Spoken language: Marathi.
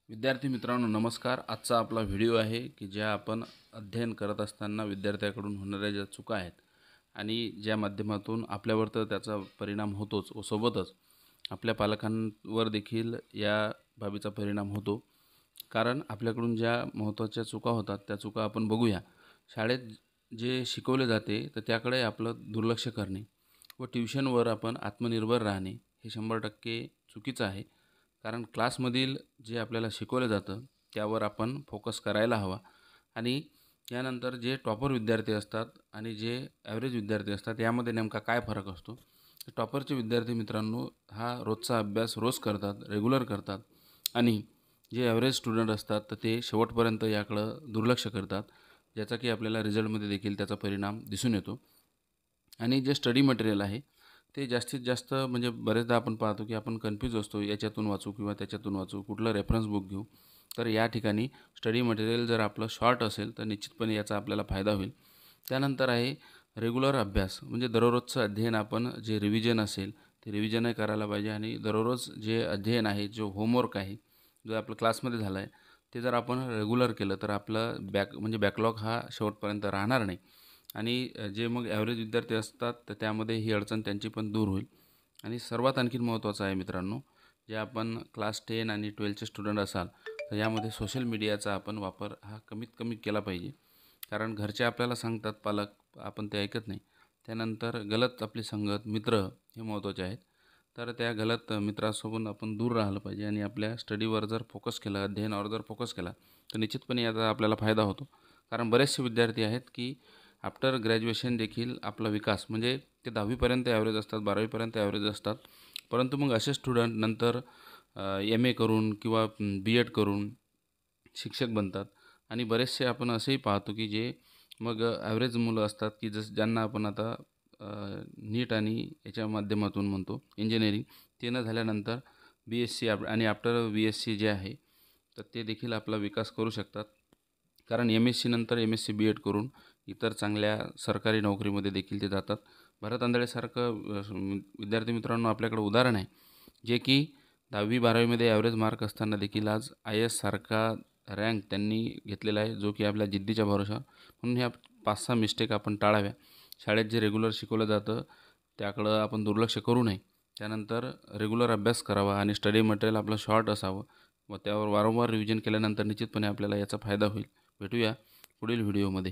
विद्यार्थी मित्रांनो नमस्कार। आजचा आपला व्हिडिओ आहे की ज्या आपण अध्ययन करत असताना विद्यार्थ्याकडून होणाऱ्या ज्या चुका आहेत आणि ज्या माध्यमातून आपल्यावर तर त्याचा परिणाम होतोच व सोबतच आपल्या पालकांवर देखील या बाबीचा परिणाम होतो। कारण आपल्याकडून ज्या महत्त्वाच्या चुका होतात त्या चुका आपण बघूया। शाळेत जे शिकवले जाते तर त्याकडे आपलं दुर्लक्ष करणे व ट्युशनवर आपण आत्मनिर्भर राहणे हे 100% चुकीचं आहे। कारण क्लासमधील जे आपल्याला शिकवलं जातं त्यावर आपण फोकस करायला हवा आणि यानंतर जे टॉपर विद्यार्थी असतात आणि जे ॲव्हरेज विद्यार्थी असतात यामध्ये नेमका काय फरक असतो। टॉपरचे विद्यार्थी मित्रांनो हा रोजचा अभ्यास रोज करतात, रेग्युलर करतात आणि जे ॲव्हरेज स्टुडंट असतात तर ते शेवटपर्यंत याकडं दुर्लक्ष करतात, ज्याचा की आपल्याला रिझल्टमध्ये देखील त्याचा परिणाम दिसून येतो। आणि जे स्टडी मटेरियल आहे ते जास्तीत जास्त म्हणजे बरेचदा आपण पाहतो की आपण कन्फ्यूज असतो, याच्यातून वाचू किंवा त्याच्यातून वाचू, कुठलं रेफरन्स बुक घेऊ। तर या ठिकाणी स्टडी मटेरियल जर आपलं शॉर्ट असेल तर निश्चितपणे याचा आपल्याला फायदा होईल। त्यानंतर आहे रेग्युलर अभ्यास, म्हणजे दररोजचं अध्ययन आपण जे रिव्हिजन असेल ते रिव्हिजनही करायला पाहिजे आणि दररोज जे अध्ययन आहे, जो होमवर्क आहे, जो आपलं क्लासमध्ये झाला आहे ते जर आपण रेग्युलर केलं तर आपलं बॅकलॉग हा शेवटपर्यंत राहणार नाही आणि जे मग ॲव्हरेज विद्यार्थी असतात तर त्यामध्ये ही अडचण त्यांची पण दूर होईल। आणि सर्वात आणखीन महत्त्वाचं आहे मित्रांनो, जे आपण क्लास 10 आणि 12चे स्टुडंट असाल तर यामध्ये सोशल मीडियाचा आपण वापर हा कमीत कमी केला पाहिजे। कारण घरचे आपल्याला सांगतात पालक, आपण ते ऐकत नाही। त्यानंतर गलत आपली संगत, मित्र हे महत्त्वाचे आहेत। तर त्या गलत मित्रासोबत आपण दूर राहिलं पाहिजे आणि आपल्या स्टडीवर जर फोकस केला, अध्ययनावर जर फोकस केला तर निश्चितपणे याचा आपल्याला फायदा होतो। कारण बरेचसे विद्यार्थी आहेत की आफ्टर ग्रॅज्युएशन देखील आपला विकास म्हणजे ते 10वीपर्यंत ॲव्हरेज असतात, 12वीपर्यंत ॲव्हरेज असतात, परंतु मग असे स्टुडंट नंतर MA करून किंवा B.Ed करून शिक्षक बनतात। आणि बरेचसे आपण असंही पाहतो की जे मग ॲव्हरेज मुलं असतात की ज्यांना आपण आता नीट आणि याच्या माध्यमातून म्हणतो इंजिनिअरिंग, ते न झाल्यानंतर BSc आणि आफ्टर BSc जे आहे तर ते देखील आपला विकास करू शकतात। कारण MSc नंतर MSc B.Ed करून इतर चांगल्या सरकारी नोकरीमध्ये देखील ते जातात। भरत आंधळेसारखं विद्यार्थी मित्रांनो आपल्याकडे उदाहरण आहे, जे की 10वी-12वीमध्ये ॲव्हरेज मार्क असताना देखील आज IAS सारखा रँक त्यांनी घेतलेला आहे, जो की आपल्या जिद्दीच्या भरोशावर। म्हणून ह्या 5-6 मिस्टेक आपण टाळाव्या। शाळेत जे रेग्युलर शिकवलं जातं त्याकडं आपण दुर्लक्ष करू नये। त्यानंतर रेग्युलर अभ्यास करावा आणि स्टडी मटेरियल आपलं शॉर्ट असावं व त्यावर वारंवार रिव्हिजन केल्यानंतर निश्चितपणे आपल्याला याचा फायदा होईल। भेटूया पुढील व्हिडिओमध्ये।